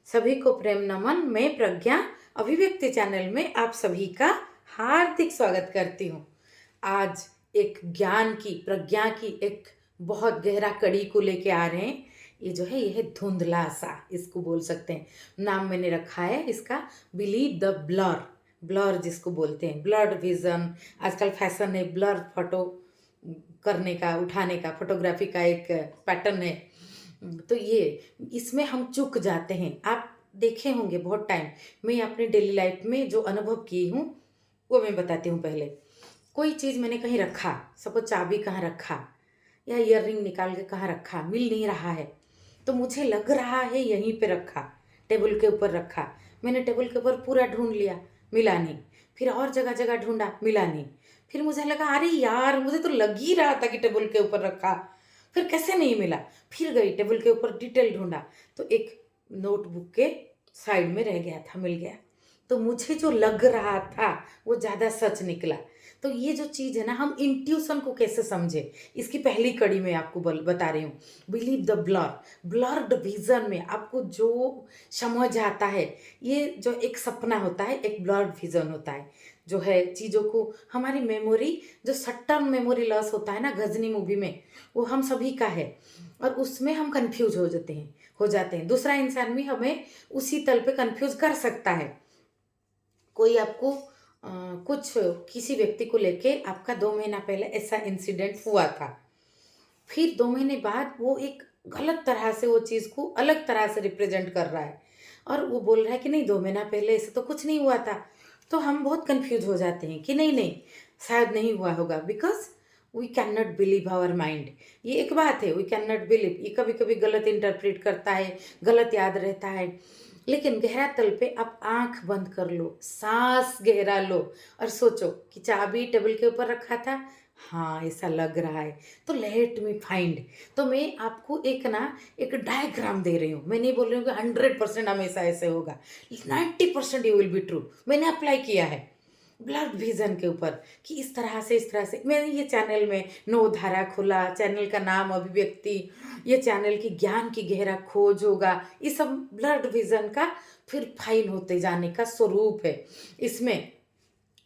सभी को प्रेम नमन। मैं प्रज्ञा अभिव्यक्ति चैनल में आप सभी का हार्दिक स्वागत करती हूँ। आज एक ज्ञान की प्रज्ञा की एक बहुत गहरा कड़ी को लेके आ रहे हैं। ये जो है ये है धुंधला सा, इसको बोल सकते हैं। नाम मैंने रखा है इसका बिलीव द ब्लर। ब्लर जिसको बोलते हैं, ब्लर्ड विजन। आजकल फैशन है ब्लर फोटो करने का, उठाने का, फोटोग्राफी का एक पैटर्न है। तो ये इसमें हम चूक जाते हैं। आप देखे होंगे बहुत टाइम, मैं अपने डेली लाइफ में जो अनुभव की हूँ वो मैं बताती हूँ। पहले कोई चीज़ मैंने कहीं रखा, सपोज चाबी कहाँ रखा या ईयररिंग निकाल के कहाँ रखा, मिल नहीं रहा है, तो मुझे लग रहा है यहीं पे रखा, टेबल के ऊपर रखा। मैंने टेबल के ऊपर पूरा ढूंढ लिया, मिला नहीं। फिर और जगह जगह ढूंढा, मिला नहीं। फिर मुझे लगा अरे यार, मुझे तो लग ही रहा था कि टेबल के ऊपर रखा, फिर कैसे नहीं मिला। फिर गई टेबल के ऊपर, डिटेल ढूंढा तो एक नोटबुक के साइड में रह गया था, मिल गया। तो मुझे जो लग रहा था वो ज़्यादा सच निकला। तो ये जो चीज़ है ना, हम इंट्यूशन को कैसे समझे, इसकी पहली कड़ी में आपको बता रही हूँ। Believe the blur. Blurred vision में आपको जो समझ आता है, ये जो एक सपना होता है, एक ब्लर्ड विजन होता है, जो है चीज़ों को हमारी मेमोरी, जो शॉर्ट टर्म मेमोरी लॉस होता है ना गजनी मूवी में, वो हम सभी का है। और उसमें हम कंफ्यूज हो जाते हैं। दूसरा इंसान भी हमें उसी तल पे कंफ्यूज कर सकता है। कोई आपको कुछ किसी व्यक्ति को लेके आपका 2 महीना पहले ऐसा इंसिडेंट हुआ था, फिर 2 महीने बाद वो एक गलत तरह से वो चीज़ को अलग तरह से रिप्रेजेंट कर रहा है, और वो बोल रहा है कि नहीं 2 महीना पहले ऐसे तो कुछ नहीं हुआ था। तो हम बहुत कंफ्यूज हो जाते हैं कि नहीं नहीं, शायद नहीं हुआ होगा, because we can not believe our mind. ये एक बात है, वी कैन नॉट बिलीव, ये कभी कभी गलत इंटरप्रेट करता है, गलत याद रहता है। लेकिन गहरा तल पे आप आंख बंद कर लो, सांस गहरा लो और सोचो कि चाबी टेबल के ऊपर रखा था, हाँ ऐसा लग रहा है, तो लेट मी फाइंड। तो मैं आपको एक डायग्राम दे रही हूँ। मैं नहीं बोल रही हूँ कि 100% हमेशा ऐसे होगा, 90% यू विल बी ट्रू। मैंने अप्लाई किया है ब्लड विजन के ऊपर कि इस तरह से मैंने ये चैनल में 9 धारा खोला, चैनल का नाम अभिव्यक्ति। ये चैनल की ज्ञान की गहरा खोज होगा, ये सब ब्लड विजन का फिर फाइन होते जाने का स्वरूप है। इसमें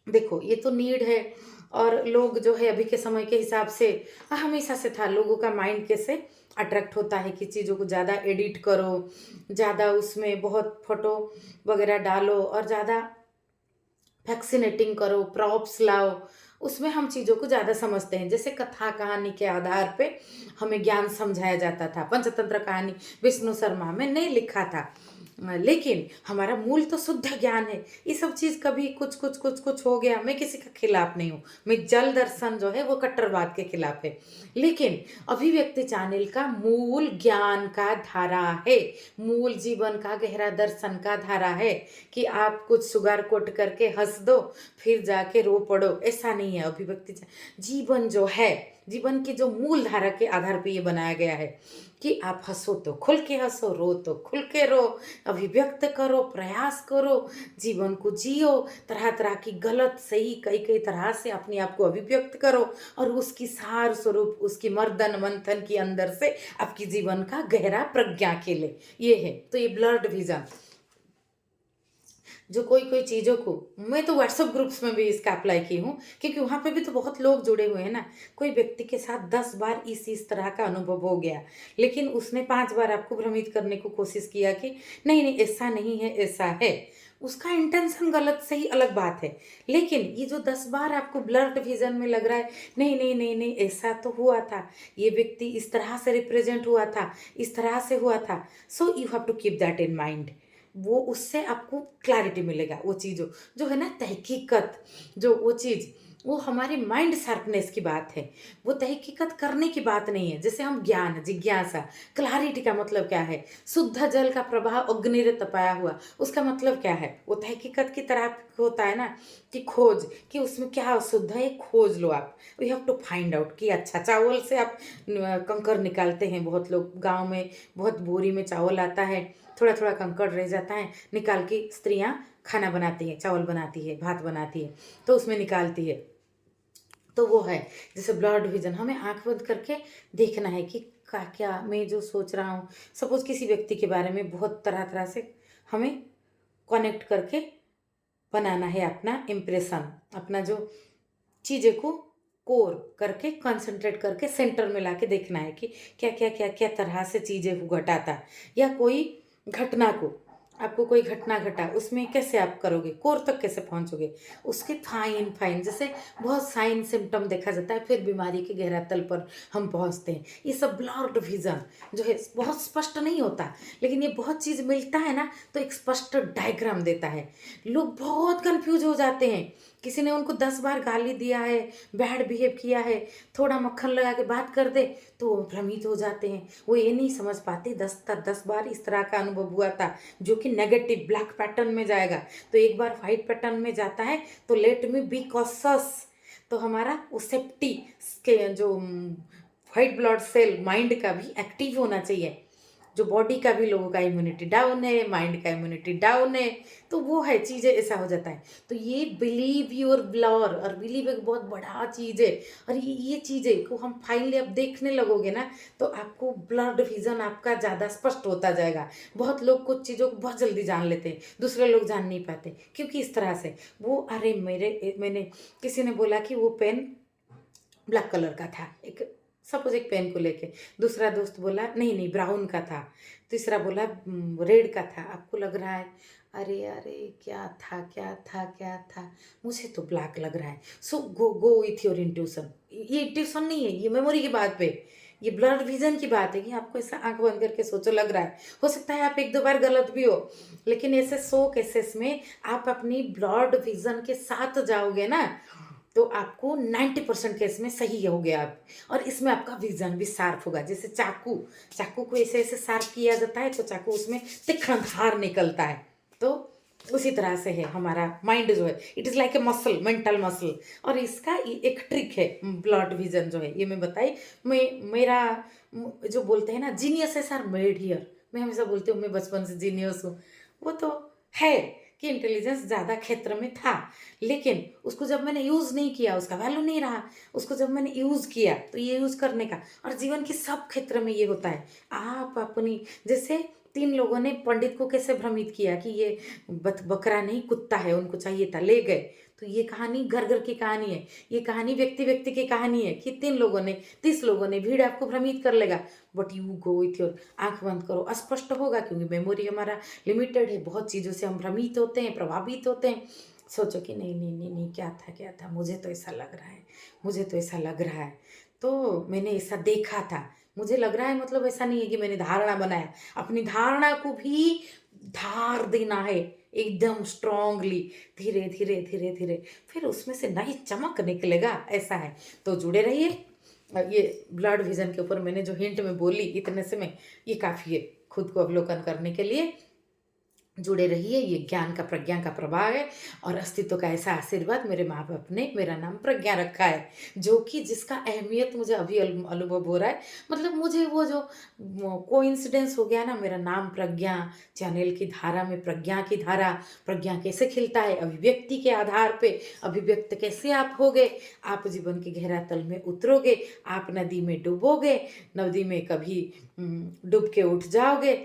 देखो ये तो नीड है, और लोग जो है अभी के समय के हिसाब से, हमेशा से था, लोगों का माइंड कैसे अट्रैक्ट होता है कि चीज़ों को ज़्यादा एडिट करो, ज़्यादा उसमें बहुत फोटो वगैरह डालो और ज़्यादा फैक्सिनेटिंग करो, प्रॉप्स लाओ। उसमें हम चीज़ों को ज़्यादा समझते हैं। जैसे कथा कहानी के आधार पे हमें ज्ञान समझाया जाता था। पंचतंत्र कहानी विष्णु शर्मा में नहीं लिखा था, लेकिन हमारा मूल तो शुद्ध ज्ञान है। ये सब चीज़ कभी कुछ कुछ कुछ कुछ हो गया, मैं किसी का खिलाफ नहीं हूँ। मैं जल दर्शन जो है वो कट्टरवाद के खिलाफ है, लेकिन अभिव्यक्ति चैनल का मूल ज्ञान का धारा है, मूल जीवन का गहरा दर्शन का धारा है। कि आप कुछ सुगार कोट करके हंस दो, फिर जाके रो पड़ो, ऐसा नहीं है। अभिव्यक्ति जीवन जो है, जीवन की जो मूल धारा के आधार पे ये बनाया गया है कि आप हंसो तो खुल के हंसो, रो तो खुल के रो, अभिव्यक्त करो, प्रयास करो, जीवन को जियो, तरह तरह की गलत सही कई कई तरह से अपने आप को अभिव्यक्त करो, और उसकी सार स्वरूप, उसकी मर्दन मंथन के अंदर से आपकी जीवन का गहरा प्रज्ञा खेले। ये है तो ये ब्लर्ड विजन। जो कोई कोई चीज़ों को, मैं तो व्हाट्सएप ग्रुप्स में भी इसका अप्लाई की हूँ, क्योंकि वहाँ पे भी तो बहुत लोग जुड़े हुए हैं ना। कोई व्यक्ति के साथ 10 बार इस तरह का अनुभव हो गया, लेकिन उसने 5 बार आपको भ्रमित करने को कोशिश किया कि नहीं नहीं ऐसा नहीं है, ऐसा है। उसका इंटेंशन गलत सही अलग बात है, लेकिन ये जो 10 बार आपको ब्लर्ड विजन में लग रहा है नहीं नहीं नहीं नहीं ऐसा तो हुआ था, ये व्यक्ति इस तरह से रिप्रेजेंट हुआ था, इस तरह से हुआ था, so you have to keep that in mind. वो उससे आपको क्लैरिटी मिलेगा। वो चीज़ जो है ना तहकीकत, जो वो चीज़, वो हमारे माइंड शार्पनेस की बात है, वो तहकीकत करने की बात नहीं है। जैसे हम ज्ञान, जिज्ञासा, क्लैरिटी का मतलब क्या है? शुद्ध जल का प्रवाह अग्नि रे तपाया हुआ, उसका मतलब क्या है? वो तहकीकत की तरह होता है ना, कि खोज, कि उसमें क्या शुद्ध है, खोज लो आप। You have to find out कि अच्छा चावल से आप कंकर निकालते हैं। बहुत लोग गाँव में, बहुत बोरी में चावल आता है, थोड़ा थोड़ा कंकड़ रह जाता है, निकाल के स्त्रियाँ खाना बनाती है, चावल बनाती है, भात बनाती है, तो उसमें निकालती है। तो वो है जैसे ब्लड विजन, हमें आंख बंद करके देखना है कि क्या क्या मैं जो सोच रहा हूँ। सपोज किसी व्यक्ति के बारे में बहुत तरह तरह से हमें कनेक्ट करके बनाना है अपना इम्प्रेशन, अपना जो चीज़ें को कोर करके कंसंट्रेट करके सेंटर में लाके देखना है कि क्या क्या क्या क्या तरह से चीज़ें को घटाता है, या कोई घटना को, आपको कोई घटना घटा उसमें कैसे आप करोगे, कोर तक कैसे पहुंचोगे, उसके फाइन फाइन जैसे बहुत साइन सिम्टम देखा जाता है, फिर बीमारी के गहरा तल पर हम पहुंचते हैं। ये सब ब्लर्ड विजन जो है बहुत स्पष्ट नहीं होता, लेकिन ये बहुत चीज़ मिलता है ना तो एक स्पष्ट डायग्राम देता है। लोग बहुत कंफ्यूज हो जाते हैं, किसी ने उनको 10 बार गाली दिया है, बैड बिहेव किया है, थोड़ा मक्खन लगा के बात कर दे तो वो भ्रमित हो जाते हैं। वो ये नहीं समझ पाते 10 बार इस तरह का अनुभव हुआ था जो कि नेगेटिव ब्लैक पैटर्न में जाएगा, तो एक बार वाइट पैटर्न में जाता है तो लेट मी बी कॉशस, तो हमारा वो सेफ्टी के जो वाइट ब्लड सेल माइंड का भी एक्टिव होना चाहिए। जो बॉडी का भी लोगों का इम्यूनिटी डाउन है, माइंड का इम्यूनिटी डाउन है, तो वो है चीज़ें ऐसा हो जाता है। तो ये बिलीव योर ब्लर, और बिलीव एक बहुत बड़ा चीज़ है, और ये चीज़ें को हम फाइनली अब देखने लगोगे ना तो आपको ब्लड विजन आपका ज़्यादा स्पष्ट होता जाएगा। बहुत लोग कुछ चीज़ों को बहुत जल्दी जान लेते हैं, दूसरे लोग जान नहीं पाते, क्योंकि इस तरह से वो अरे मैंने किसी ने बोला कि वो पेन ब्लैक कलर का था, एक सपोज एक पेन को लेके, दूसरा दोस्त बोला नहीं नहीं ब्राउन का था, तीसरा बोला रेड का था। आपको लग रहा है अरे अरे क्या था क्या था क्या था, मुझे तो ब्लैक लग रहा है। सो गो गो विथ योर इंट्यूशन। ये इंट्यूशन नहीं है, ये मेमोरी की बात पे, ये ब्लड विजन की बात है कि आपको ऐसा आंख बंद करके सोचो लग रहा है। हो सकता है आप 1-2 बार गलत भी हो, लेकिन ऐसे 100 केसेस में आप अपनी ब्लड विजन के साथ जाओगे ना तो आपको 90% केस में सही हो गया आप, और इसमें आपका विजन भी शार्प होगा। जैसे चाकू, चाकू को ऐसे ऐसे शार्प किया जाता है तो चाकू उसमें तीखा धार निकलता है, तो उसी तरह से है हमारा माइंड जो है, it is like a muscle, mental muscle. और इसका एक ट्रिक है ब्लड विजन जो है, ये मैं बताई। मेरा जो बोलते हैं ना जीनियस आर मेड हियर, मैं हमेशा बोलती हूँ मैं बचपन से जीनियस हूँ, वो तो है कि इंटेलिजेंस ज़्यादा क्षेत्र में था, लेकिन उसको जब मैंने यूज़ नहीं किया उसका वैल्यू नहीं रहा। उसको जब मैंने यूज़ किया तो ये यूज़ करने का, और जीवन के सब क्षेत्र में ये होता है। आप अपनी जैसे 3 लोगों ने पंडित को कैसे भ्रमित किया कि ये बकरा नहीं कुत्ता है, उनको चाहिए था, ले गए। तो ये कहानी घर घर की कहानी है, ये कहानी व्यक्ति व्यक्ति की कहानी है कि 3 लोगों ने 30 लोगों ने, भीड़ आपको भ्रमित कर लेगा, but you go with your, आंख बंद करो, अस्पष्ट होगा क्योंकि मेमोरी हमारा लिमिटेड है, बहुत चीज़ों से हम भ्रमित होते हैं, प्रभावित होते हैं। सोचो कि नहीं नहीं नहीं नहीं क्या था, मुझे तो ऐसा लग रहा है, मुझे तो ऐसा लग रहा है, तो मैंने ऐसा देखा था, मुझे लग रहा है, मतलब ऐसा नहीं है कि मैंने धारणा बनाया। अपनी धारणा को भी धार देना है एकदम स्ट्रांगली, धीरे धीरे धीरे धीरे, फिर उसमें से नई चमक निकलेगा, ऐसा है। तो जुड़े रहिए। ये ब्लड विजन के ऊपर मैंने जो हिंट में बोली इतने से में ये काफ़ी है खुद को अवलोकन करने के लिए। जुड़े रहिए, ये ज्ञान का प्रज्ञा का प्रभाव है, और अस्तित्व का ऐसा आशीर्वाद मेरे माँ बाप ने मेरा नाम प्रज्ञा रखा है, जो कि जिसका अहमियत मुझे अभी अनुभव हो रहा है। मतलब मुझे वो जो कोइंसिडेंस हो गया ना, मेरा नाम प्रज्ञा, चैनल की धारा में प्रज्ञा की धारा, प्रज्ञा कैसे खिलता है अभिव्यक्ति के आधार पे, अभिव्यक्त कैसे आप होगे, आप जीवन के गहरा तल में उतरोगे, आप नदी में डूबोगे, नदी में कभी डूब के उठ जाओगे,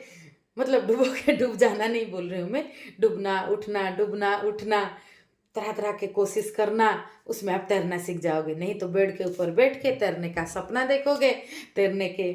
मतलब डूबो के डूब जाना नहीं बोल रही हूँ मैं, डूबना उठना डूबना उठना, तरह तरह के कोशिश करना, उसमें आप तैरना सीख जाओगे। नहीं तो बेड के ऊपर बैठ के तैरने का सपना देखोगे, तैरने के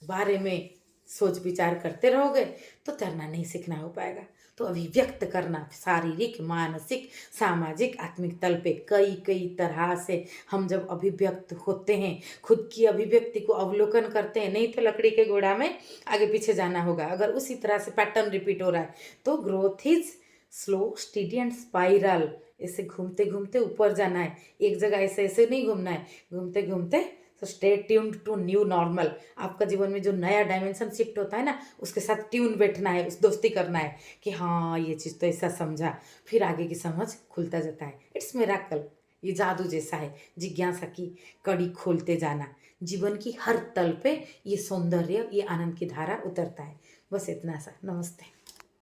बारे में सोच विचार करते रहोगे, तो तैरना नहीं सीखना हो पाएगा। तो अभिव्यक्त करना शारीरिक, मानसिक, सामाजिक, आत्मिक तल पे कई कई तरह से हम जब अभिव्यक्त होते हैं, खुद की अभिव्यक्ति को अवलोकन करते हैं, नहीं तो लकड़ी के घोड़ा में आगे पीछे जाना होगा। अगर उसी तरह से पैटर्न रिपीट हो रहा है तो growth is slow, steady and spiral. ऐसे घूमते घूमते ऊपर जाना है, एक जगह ऐसे ऐसे नहीं घूमना है, घूमते घूमते। तो stay tuned to new normal. आपका जीवन में जो नया डायमेंशन शिफ्ट होता है ना, उसके साथ ट्यून बैठना है, उस दोस्ती करना है कि हाँ ये चीज़ तो ऐसा समझा, फिर आगे की समझ खुलता जाता है। इट्स मिरेकल, ये जादू जैसा है, जिज्ञासा की कड़ी खोलते जाना। जीवन की हर तल पे ये सौंदर्य, ये आनंद की धारा उतरता है। बस इतना सा। नमस्ते।